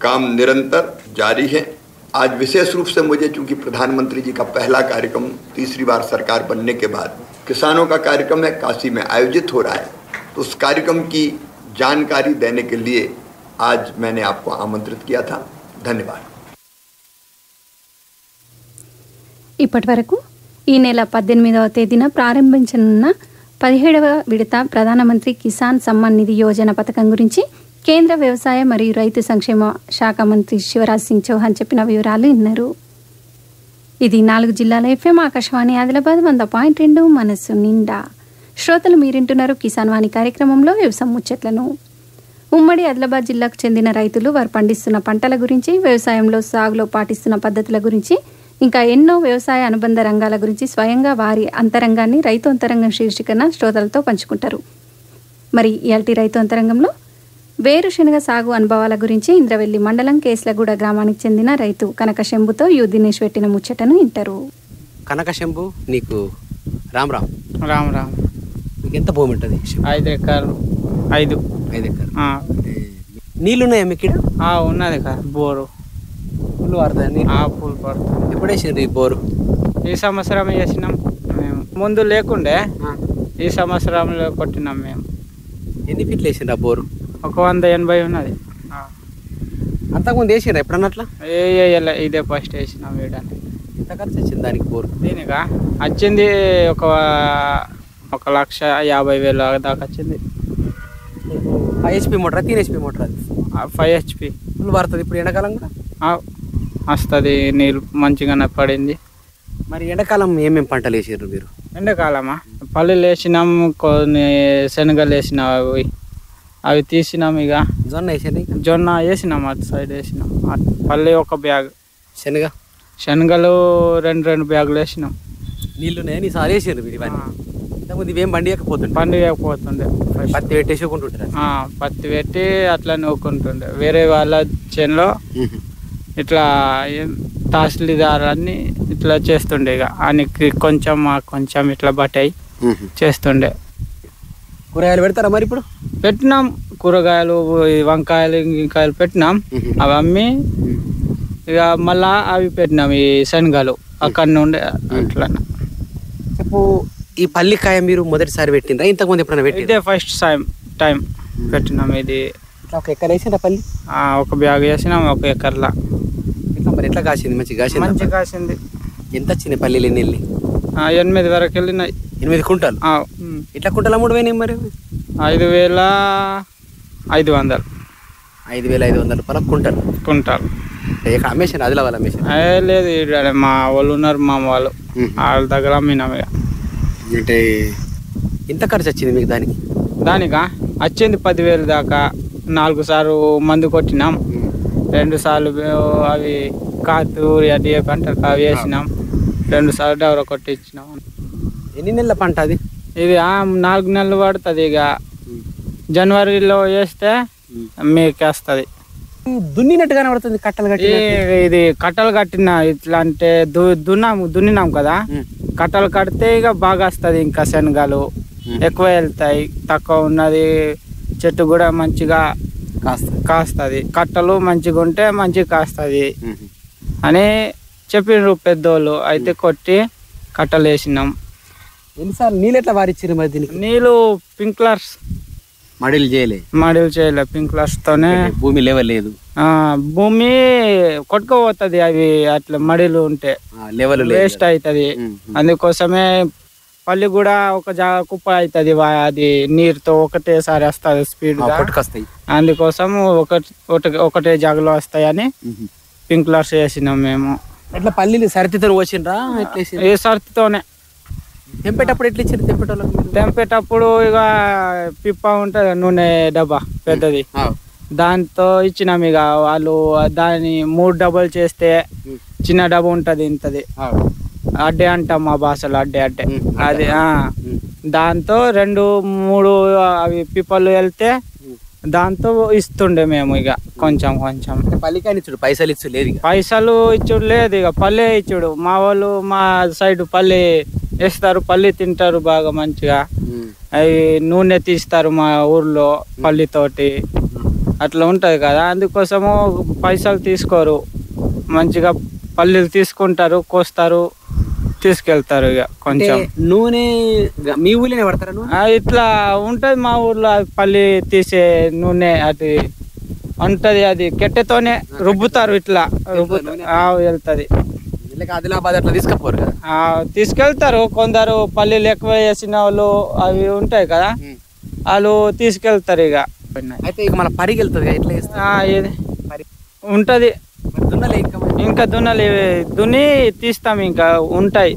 काम निरंतर जारी है। आज विशेष रूप से मुझे, चूंकि प्रधानमंत्री जी का पहला कार्यक्रम तीसरी बार सरकार बनने के बाद किसानों का कार्यक्रम है, काशी में आयोजित हो रहा है, तो उस कार्यक्रम की जानकारी देने के लिए आज मैंने आपको आमंत्रित किया था। धन्यवाद। ఇప్పటి వరకు ఈ నెల 18వ తేదీన ప్రారంభించనున్న 17వ విడత ప్రధానమంత్రి కిసాన్ సమ్మాన్ నిధి యోజన పథకం గురించి కేంద్ర వ్యవసాయ మరియు రైతు సంక్షేమ శాఖ మంత్రి శివరాజ్ సింగ్ చౌహాన్ చెప్పిన వివరాలు విన్నారు. ఇది 4 జిల్లాల ఎఫ్ఎం ఆకాశవాణి ఆదిలాబాద్ 100.2 మనస్సు నిండా. శ్రోతలు మీరింటున్నారు కిసాన్ వాణి కార్యక్రమంలో వ్యవసాయ ముచ్చట్లను. ఉమ్మడి ఆదిలాబాద్ జిల్లాకు చెందిన రైతులు వారు పండిస్తున్న పంటల గురించి, వ్యవసాయంలో సాగులో పాటిస్తున్న పద్ధతుల గురించి, ఇంకా ఎన్నో వ్యవసాయ అనుబంధ రంగాల గురించి స్వయంగా వారి అంతరంగాన్ని రైతు అంతరంగం శీర్షికన శ్రోతలతో పంచుకుంటారు. మరి ఇయాల్టి రైతు అంతరంగంలో వేరుశనగ సాగు అనుభవాల గురించి ఇంద్రవెల్లి మండలం కేస్లగూడ గ్రామానికి చెందిన రైతు కనక శంభుతో యు దినేష్ పెట్టిన ముచ్చటను వింటారు. కనక శంభు, నీకు రామ్ రామ్. రామ్ రామ్. మీకు ఎంత భూమి ఉంటుంది? 5 ఎకరాలు. 5 ఎకరాలు. నీళ్ళున్నాయా మీకు? ఉన్నది కదా, బోరు. పూలు పడతాయి? పూలు పడతాయి. ఎప్పుడు వేసారు ఈ బోరు? ఈ సంవత్సరం వేసినాం మేము. ముందు లేకుండే ఈ సంవత్సరంలో కొట్టినాం మేము. ఎన్ని ఫీట్లు వేసిండ్రు ఆ బోరు? 180 ఉన్నది. అంతకుముందు వేసిండ్రా ఎప్పుడన్నట్లా? ఇదే ఫస్ట్ వేసినాం వేయడానికి. ఎంత ఖర్చు వచ్చింది దానికి బోరు? దీనిగా వచ్చింది 1,50,000 దాకా వచ్చింది. 5 HP మోటార్, 3 HP మోటార్? అది 5 HP. ఫుల్ పడుతుంది ఇప్పుడు ఎండాకాలం కూడా? వస్తుంది, నీళ్ళు మంచిగానే పడింది. మరి ఎండాకాలం ఏమేమి పంటలు వేసారు మీరు? ఎండాకాలమా పల్లీలు వేసినాం, కొన్ని శనగలు వేసినాం, అవి తీసినాం. ఇక జొన్న వేసారు? జొన్న వేసినాం, అటు సైడ్ వేసినాం. పల్లి 1 బ్యాగ్, శనగలు 2 బ్యాగులు వేసినాం. నీళ్ళు నీ సార్ వేసారు మీరు ఇవన్నీ? ఇంతకుముందు ఇవేం పండియకపోతుండే? పత్తి పెట్టేసుకుంటుంటారు? పత్తి పెట్టి అట్లా నూకుంటుండే. వేరే వాళ్ళ చేనులో ఇట్లా తహసీల్దార్లన్నీ ఇట్లా చేస్తుండే. ఇక ఆయనకి కొంచెం ఇట్లా బట్టాయి చేస్తుండే. కూరగాయలు పెడతారా మరి ఇప్పుడు? పెట్టినాం, కూరగాయలు, వంకాయలు, ఇంకాయలు పెట్టినాం. అవి అమ్మి ఇక మళ్ళా అవి పెట్టినాం, ఈ శనగలు అక్కడ నుండి అట్లా. చెప్పు, ఈ పల్లికాయ మీరు మొదటిసారి పెట్టిండ్రా ఇంతకుముందు ఎప్పుడైనా పెట్టి? ఇదే ఫస్ట్ టైం పెట్టినాం. ఇది ఇట్లా ఒక ఎకర వేసిండ్రా పల్లి? ఒక బ్యాగ్ వేసినాం, 1 ఎకర్లా. ఇట్లా మరి ఎట్లా కాసింది? మంచిగా కాసింది? మంచిగా కాసింది. ఎంత వచ్చింది పల్లీలు? ఎన్ని వెళ్ళి? 8 వరకు వెళ్ళినాయి. 8 కుంటాలు? ఎట్లా కుంటాలు అమ్ముడుపోయినాయి మరి? 5,500. 5,500 రూపాయలు కుంటాలు. ఎక్కడ అమ్మేసాను? ఆదిలాబాద్ అమ్మేసాను? లేదు, మా వాళ్ళు ఉన్నారు, మా వాళ్ళు, వాళ్ళ దగ్గర అమ్మినాం. ఇక అంటే ఎంత ఖర్చు వచ్చింది మీకు దానికి? దానికా వచ్చింది 10,000 దాకా. 4 సార్లు మందు కొట్టినాం, 2 సార్లు అవి కాతు డిఏపి అంటారు అవి వేసినాం, 2 సార్లు డవర కొట్టించినాం. ఎన్ని నెలల పంట అది? ఇది 4 నెలలు పడుతుంది. ఇక జనవరిలో వేస్తే మేకేస్తుంది. దున్నినట్టుగానే పడుతుంది. కట్టలు కట్టి ఇది కట్టలు కట్టిన ఇట్లా అంటే దున్నినాం కదా, కట్టలు కడితే ఇక బాగా వస్తుంది. ఇంకా శనగలు ఎక్కువ వెళ్తాయి, తక్కువ ఉన్నది చెట్టు కూడా మంచిగా కాస్తుంది. కట్టలు మంచిగా ఉంటే మంచిగా కాస్తుంది అని చెప్పిండ్రు పెద్దోళ్ళు. అయితే కొట్టి కట్టలు వేసినాం. ఎన్నిసార్లు నీళ్ళు ఎట్లా వారిచ్చారు మరి దీనికి? నీళ్ళు పింక్లర్స్ మడిలు చేయలే పింక్లర్స్ తోనే. భూమి లెవెల్ లేదు, భూమి కొట్టుకుపోతుంది. అవి అట్లా మడిలు ఉంటే లెవెల్ వేస్ట్ అవుతుంది. అందుకోసమే పల్లి కూడా ఒక కుప్ప అవుతుంది. అది నీరుతో ఒకటేసారి వస్తుంది స్పీడ్ గా. అందుకోసం ఒకటే జాగలో వస్తాయని పింక్లర్స్ వేసినాం మేము. ఎట్లా పల్లీలు సరితితో వచ్చిండ్రా? ఏ సరితోనే. తెంపేటప్పుడు ఎట్లా ఇచ్చారు? తెంపేటప్పుడు ఇక పిప్ప ఉంటుంది, నూనె డబ్బా పెద్దది, దాంతో ఇచ్చినాం. ఇక వాళ్ళు దాన్ని 3 డబ్బాలు చేస్తే చిన్న డబ్బా ఉంటది ఇంతది, అడ్డే అంటాం మా భాషలో, అడ్డే అది. దాంతో 2-3 అవి పిప్పలు వెళ్తే దాంతో ఇస్తుండే మేము. ఇక కొంచెం పల్లికాయని ఇచ్చుడు, పైసలు ఇచ్చు లేదు, పైసలు ఇచ్చుడు లేదు. ఇక పల్లె ఇచ్చుడు. మా వాళ్ళు మా సైడ్ పల్లె వేస్తారు, పల్లి తింటారు బాగా మంచిగా. అవి నూనె తీస్తారు మా ఊర్లో పల్లితోటి, అట్లా ఉంటది కదా. అందుకోసము పైసలు తీసుకోరు, మంచిగా పల్లీలు తీసుకుంటారు, కోస్తారు, తీసుకెళ్తారు. ఇక కొంచెం నూనె మీ ఊళ్ళోనే పడతారా? ఇట్లా ఉంటది మా ఊర్లో పల్లి తీసే నూనె, అది ఉంటది. అది కెట్టెతోనే రుబ్బుతారు, ఇట్లా వెళ్తది. ఆదిలాబాద్ అట్లా తీసుకపోరు కదా? తీసుకెళ్తారు కొందరు. పల్లీలు ఎక్కువ వేసిన వాళ్ళు అవి ఉంటాయి కదా, వాళ్ళు తీసుకెళ్తారు. ఇక అయితే ఇక మన పరిగి వెళ్తుంది, ఉంటది. ఇంకా దున్ని తీస్తాం. ఇంకా ఉంటాయి,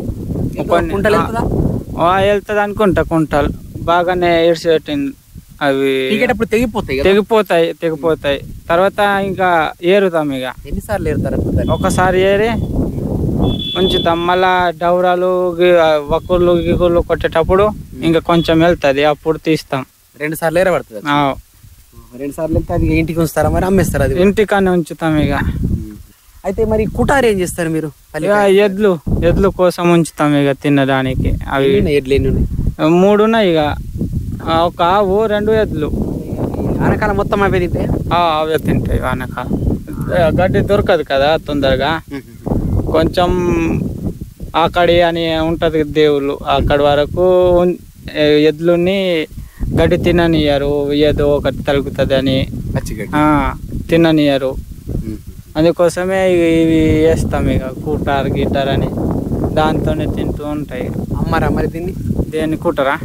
వెళ్తుంది అనుకుంటా. కుంటలు బాగానే ఇడిచిపెట్టింది. అవి తెగిపోతాయి. తర్వాత ఇంకా ఏరుతాం. ఇక ఎన్నిసార్లు ఏరుతారు? ఒకసారి ఏరి ఉంచుతాం. మళ్ళా డౌరాలు వక్కుర్లు గిగుర్లు కొట్టేటప్పుడు ఇంకా కొంచెం వెళ్తుంది, అప్పుడు తీస్తాం. 2 సార్లు ఏరబడుతుంది. 2 సార్లు వెళ్తే అది ఇంటికి ఉంచుతారా మరి అమ్మేస్తారా? అది ఇంటికానే ఉంచుతాం. ఇక అయితే మరి కుటారు ఏం చేస్తారు మీరు? ఎద్లు కోసం ఉంచుతాం ఇక తినడానికి. అవి ఎడ్లు ఎన్ని ఉన్నాయి? 3 ఉన్నాయి. ఇక ఒక ఆవు, 2 ఎద్లు. ఆనకాలం మొత్తం అవే తింటాయి? అవే తింటాయి. ఆనకాలం గడ్డి దొరకదు కదా తొందరగా. కొంచెం అక్కడి అని ఉంటది దేవుళ్ళు, అక్కడి వరకు ఎద్లుని గడ్డి తిననియరు. ఏదో ఒకటి తలుగుతుంది అని తిననియరు. అందుకోసమే ఇవి వేస్తాం. ఇక కూటారు గిటార్ అని దాంతోనే తింటూ ఉంటాయి. అమ్మారా మరి దీన్ని? దేన్ని కూటరా?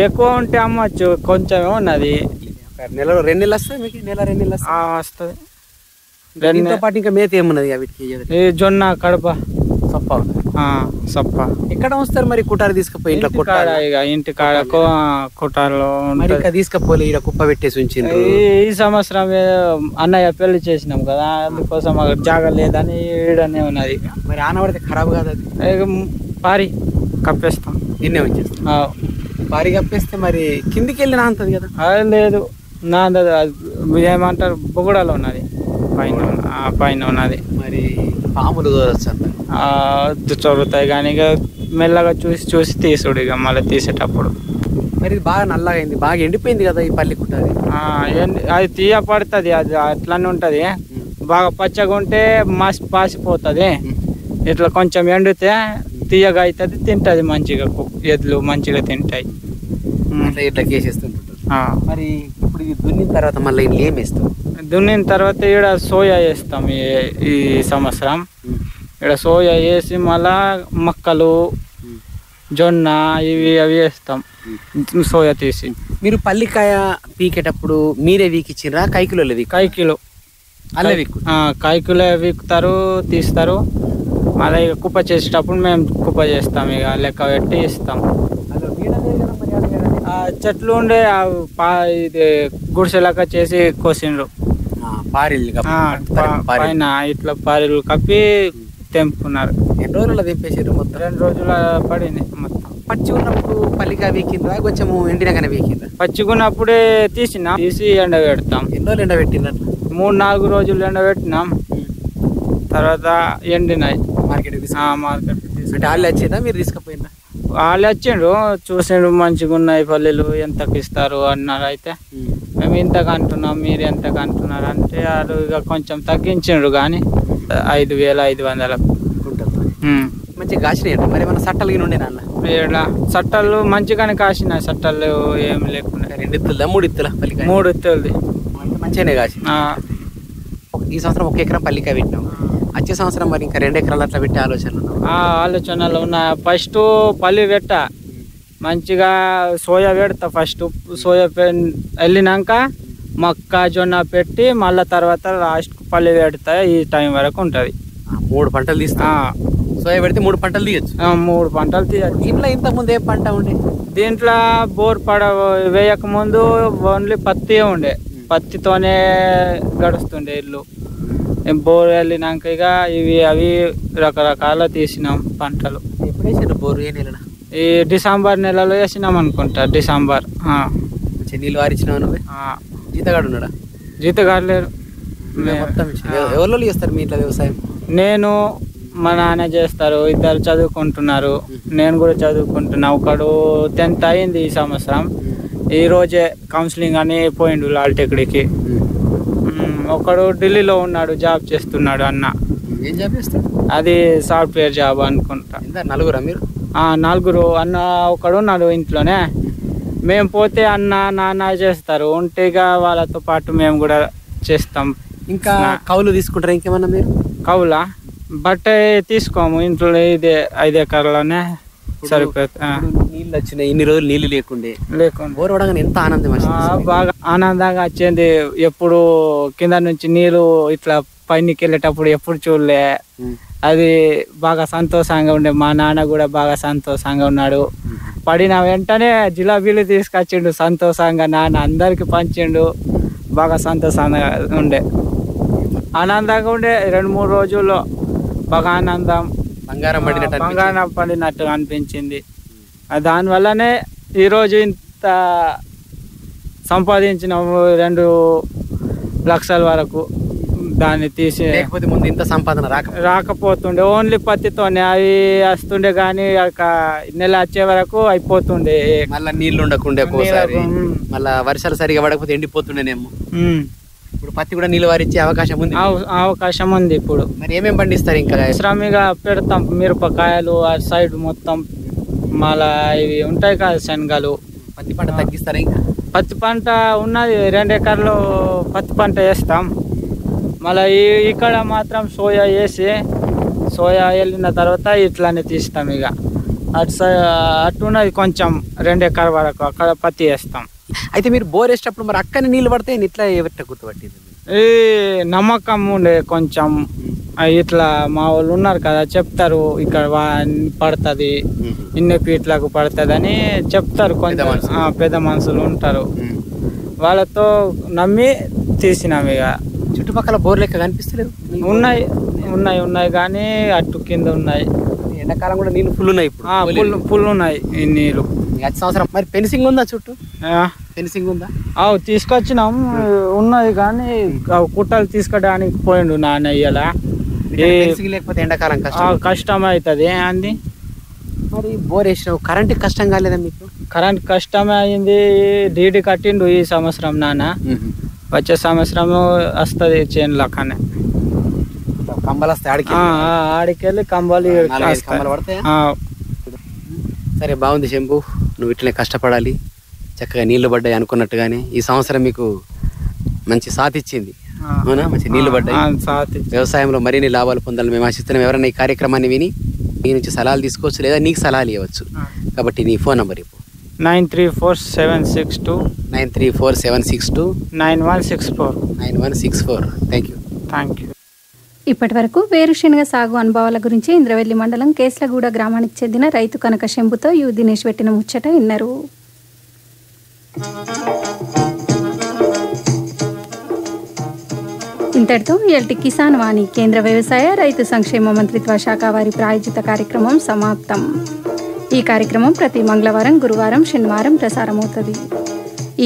ఎక్కువ ఉంటే అమ్మచ్చు, కొంచెమే ఉన్నది. నెలలో 2 నెలలు వస్తాయి మీకు? 2 నెలలు వస్తుంది. దీంతో పాటు ఇంకా మేత ఏమున్నది? ఈ జొన్న, కడప, సప్ప. ఎక్కడ వస్తారు మరి కుటారు తీసుకుపోయి? ఇంట్లో ఇంటికాడ కుటార్లో తీసుకపోలే, ఇక్కడ కుప్ప పెట్టేసి ఉంచింది. ఈ సంవత్సరం అన్నయ్య పెళ్లి చేసినాం కదా, అందుకోసం జాగా లేదని ఈడనే ఉన్నది. మరి ఆనబడితే ఖరాబ్ కాదు అది? పారి కప్పేస్తాం, నిన్నే వచ్చేస్తాం. పారి కప్పేస్తే మరి కిందికి వెళ్ళి నాంతది కదా? లేదు, నాందది. ఏమంటారు, బొగుడాలో ఉన్నది, పైన ఉన్నది. మరి పాములు చొరుతాయి కానీ ఇక మెల్లగా చూసి తీసుడు. ఇక మళ్ళీ తీసేటప్పుడు మరి బాగా నల్లగా అయింది, బాగా ఎండిపోయింది కదా ఈ పల్లి కుట్టారి. అది తీయ పడుతుంది, అది అట్లానే ఉంటది. బాగా పచ్చగా ఉంటే పాసిపోతుంది. ఇట్లా కొంచెం ఎండితే తీయగా అవుతుంది, తింటది మంచిగా, ఎద్దులు మంచిగా తింటాయి. అట్లా ఇట్లా కేసేస్తుంటారు. మరి ఇప్పుడు ఇది దున్నిన తర్వాత మళ్ళీ ఏం వేస్తాం? దున్నిన తర్వాత ఇక్కడ సోయా వేస్తాం. ఈ సంవత్సరం ఇక్కడ సోయా వేసి మళ్ళా మక్కలు, జొన్న ఇవి అవి వేస్తాం సోయా తీసి. మీరు పల్లికాయ పీకేటప్పుడు మీరే వీకిచ్చిరా కైకిలో? కైకిలో అలా వీక్కు కైకిలో వీకుతారు, తీస్తారు. మళ్ళీ ఇక కుప్ప చేసేటప్పుడు మేము కుప్ప చేస్తాం, ఇక లెక్క పెట్టి ఇస్తాం. చెట్లు ఉండే ఇది గుడిసెలాగా చేసి కోసిండ్రు, పైన ఇట్లా పారీలు కప్పి తెంపుకున్నారు. ఎన్ని రోజుల్లో తెంపేసారు? మొత్తం 2 రోజుల పడింది మొత్తం. పచ్చి ఉన్నప్పుడు పల్లికాయ వీకిండ్రా, కొంచెం ఎండినాకనే వీకిండ్రా? పచ్చిగున్నప్పుడే తీసి ఎండబెడతాం. ఎన్ని రోజులు ఎండబెట్టిండ్రు? 3-4 రోజులు ఎండబెట్టినాం. తర్వాత ఎండినాయి. మార్కెట్ మార్కెట్ అంటే వాళ్ళు వచ్చేదా మీరు తీసుకుపోయిందా? వాళ్ళు వచ్చిండ్రు, చూసిండ్రు మంచిగా ఉన్నాయి పల్లెలు, ఎంతకు ఇస్తారు అన్నారు. అయితే మేము ఇంతకు అంటున్నాం, మీరు ఎంతకు అంటున్నారు అంటే వాళ్ళు ఇక కొంచెం తగ్గించిండ్రు, కానీ 5,500 మంచిగా కాసినాయి. మరి ఏమన్నా సట్టలు గిన ఉండే నాన్న? ఇలా సట్టలు మంచిగానే కాసినాయి, సట్టలు ఏం లేకుండా. 2 ఇత్తుల 3 ఇత్తుల పల్లికాయ? 3 ఇత్తులది మంచిగానే కాసి. ఈ సంవత్సరం 1 ఎకరం పల్లికాయ పెట్టినాం, వచ్చే సంవత్సరం మరి ఇంకా 2 ఎకరాలు అట్లా పెట్టే ఆలోచనలు ఉన్నాయి. ఫస్ట్ పల్లి పెట్ట, మంచిగా సోయా పెడతా. ఫస్ట్ సోయా వెళ్ళినాక మక్క, జొన్న పెట్టి మళ్ళీ తర్వాత లాస్ట్కు పల్లి పెడతా. ఈ టైం వరకు ఉంటుంది. 3 పంటలు తీస్తా. సోయా పెడితే 3 పంటలు తీయచ్చు. 3 పంటలు తీయచ్చు. ఇంట్లో ఇంతకుముందు ఏం పంట ఉండే? దీంట్లో బోర్ వేయక ముందు ఓన్లీ పత్తి ఉండే, పత్తితోనే గడుస్తుండే ఇల్లు. బోర్ వెళ్ళినాక ఇక ఇవి అవి రకరకాల తీసినాం పంటలు. ఎప్పుడు వేసారు బోర్? ఏ నెల? ఈ డిసెంబర్ నెలలో వేసినాం అనుకుంటా. డిసెంబర్. నీళ్ళు వారిచ్చినావు నువ్వు? జీతగాడు ఉన్నాడా? జీతగాడు లేరు. మొత్తం ఎవరు చేస్తారు మీ ఇంట్లో వ్యవసాయం? నేను, మా నాన్న చేస్తారు. 2 చదువుకుంటున్నారు, నేను కూడా చదువుకుంటున్నా. ఒకడు 10th అయింది ఈ సంవత్సరం. ఈ రోజే కౌన్సిలింగ్ అని పోయిండు లాల్టెక్డికి. ఒకడు ఢిల్లీలో ఉన్నాడు, జాబ్ చేస్తున్నాడు. అన్న ఏం జాబ్ చేస్తాడు? అది సాఫ్ట్వేర్ జాబ్ అనుకుంటా. 4 మీరు? 4. అన్న ఒకడు ఉన్నాడు ఇంట్లోనే. మేము పోతే అన్న, నాన్న చేస్తారు. ఉంటేగా వాళ్ళతో పాటు మేము కూడా చేస్తాం. ఇంకా కౌలు తీసుకుంటారా ఇంకేమన్నా మీరు? కౌలా బట్ట తీసుకోము, ఇంట్లో ఇదే 5 ఎకరాలనే సరిపోతుంది. నీళ్ళు వచ్చినాయి, ఇన్ని రోజులు నీళ్ళు లేకుండే బోర్ పడగానే ఎంత ఆనందం! బాగా ఆనందంగా వచ్చింది. ఎప్పుడు కింద నుంచి నీళ్ళు ఇట్లా పైనకి వెళ్ళేటప్పుడు ఎప్పుడు చూడలే. అది బాగా సంతోషంగా ఉండే. మా నాన్న కూడా బాగా సంతోషంగా ఉన్నాడు. పడిన వెంటనే జిలాబీలు తీసుకొచ్చిండు సంతోషంగా. నాన్న అందరికి పంచిండు. బాగా సంతోషంగా ఉండే, ఆనందంగా ఉండే. 2-3 రోజుల్లో బాగా ఆనందం, బంగారం పడినట్టు అనిపించింది. దానివల్లనే ఈరోజు ఇంత సంపాదించిన 2 లక్షల వరకు. దాన్ని తీసి ముందు ఇంత సంపాదన రాకపోతుండే. ఓన్లీ పత్తితోనే అవి వస్తుండే, కానీ నెల వచ్చే వరకు అయిపోతుండే. మళ్ళీ నీళ్లు ఉండకుండే, మళ్ళీ వర్షాలు సరిగా పడకపోతే ఎండిపోతుండేనేమో. ఇప్పుడు పత్తి కూడా నీళ్ళు వారిచ్చే అవకాశం ఉంది ఇప్పుడు. మరి ఏమేమి పండిస్తారు? ఇంకా శ్రమిగా పెడతాం. మిరపకాయలు ఆ సైడ్ మొత్తం, మళ్ళా ఇవి ఉంటాయి కదా శనగలు. పత్తి పంట తగ్గిస్తారా? ఇంకా పత్తి పంట ఉన్నది, 2 ఎకరాలు పత్తి పంట వేస్తాం. మళ్ళీ ఇక్కడ మాత్రం సోయా వేసి, సోయా వెళ్ళిన తర్వాత ఇట్లానే తీస్తాం. ఇక అటు ఉన్నది కొంచెం 2 ఎకరాల వరకు, అక్కడ పత్తి వేస్తాం. అయితే మీరు బోర్ వేసేటప్పుడు మరి అక్కని నీళ్ళు పడితే ఇట్లా ఎవరిట గుర్తుపట్టింది? ఈ నమ్మకం ఉండే కొంచెం. ఇట్లా మా వాళ్ళు ఉన్నారు కదా, చెప్తారు ఇక్కడ పడుతుంది, ఇన్ని ఫీట్లకు పడుతుంది అని చెప్తారు. కొంచెం పెద్ద మనుషులు ఉంటారు, వాళ్ళతో నమ్మి తీసినాం. ఇక చుట్టుపక్కల బోర్ లెక్క కనిపిస్తలేదు? ఉన్నాయి కానీ అటు కింద ఉన్నాయి. ఎండాకాలం కూడా నీళ్ళు ఫుల్ ఉన్నాయి ఇప్పుడు? ఫుల్ ఉన్నాయి ఈ నీళ్ళు. సంవత్సరం మరి ఫెన్సింగ్ ఉందా? చుట్టూ ఫెన్సింగ్ ఉందా? తీసుకొచ్చినాం, ఉన్నది కానీ కుట్టలు తీసుకోవడానికి పోయిండు నాన్న. ఇయ్యాల లేకపోతే ఎండాకాలం కష్టం అవుతుంది అంది. మరి బోర్ వేసినావు, కరెంట్ కష్టం కాలేదా మీకు? కరెంట్ కష్టమే అయింది. డీడీ కట్టిండు ఈ సంవత్సరం నాన్న. వచ్చే సంవత్సరం వస్తుంది చేనులో. కానీ కంబలు వస్తాయి, ఆడికెళ్ళి కంబలు పడతాయి. సరే, బాగుంది శంభు. నువ్వు ఇట్లనే కష్టపడాలి, చక్కగా నీళ్లు పడ్డాయి అనుకున్నట్టుగానే. ఈ సంవత్సరం మీకు మంచి సాత్ ఇచ్చింది, అవునా? మంచి నీళ్లు పడ్డాయి. వ్యవసాయంలో మరిన్ని లాభాలు పొందాలని మేము ఆశిస్తున్నాం. ఎవరైనా ఈ కార్యక్రమాన్ని విని నీ నుంచి సలహాలు తీసుకోవచ్చు, లేదా నీకు సలహాలు ఇవ్వచ్చు. కాబట్టి నీ ఫోన్ నంబర్ ఇవ్వు. 934762 934762 9164. 9164. Thank you. ఇప్పటి వరకు వేరుశెనగ సాగు అనుభవాల గురించి ఇంద్రవెల్లి మండలం కేస్లగూడ గ్రామానికి చెందిన రైతు కనక శంభుతో యు దినేష్ పెట్టిన ముచ్చట విన్నారు. ఇంతటితో ఇయాల్టి కిసాన్ వాణి కేంద్ర వ్యవసాయ రైతు సంక్షేమ మంత్రిత్వ శాఖ వారి ప్రాయోజిత కార్యక్రమం సమాప్తం. ఈ కార్యక్రమం ప్రతి మంగళవారం, గురువారం, శనివారం ప్రసారమవుతుంది.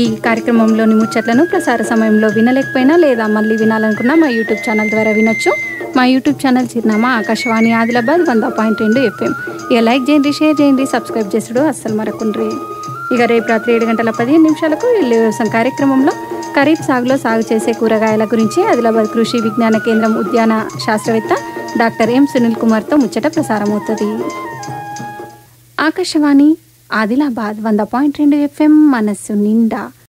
ఈ కార్యక్రమంలోని ముచ్చట్లను ప్రసార సమయంలో వినలేకపోయినా లేదా మళ్ళీ వినాలనుకున్నా మా యూట్యూబ్ ఛానల్ ద్వారా వినొచ్చు. మా యూట్యూబ్ ఛానల్ చిరునామా ఆకాశవాణి ఆదిలాబాద్ 100.2 FM. ఇక లైక్ చేయండి, షేర్ చేయండి, సబ్స్క్రైబ్ చేసుడు అస్సలు మరకుండ్రి. ఇక రేపు రాత్రి 7:15 ఇల్లు వ్యవసాయం కార్యక్రమంలో ఖరీఫ్ సాగులో సాగు చేసే కూరగాయల గురించి ఆదిలాబాద్ కృషి విజ్ఞాన కేంద్రం ఉద్యాన శాస్త్రవేత్త డాక్టర్ ఎం సునీల్ కుమార్తో ముచ్చట ప్రసారమవుతుంది. ఆకాశవాణి ఆదిలాబాద్ 100.2 FM మనస్సు నిండా.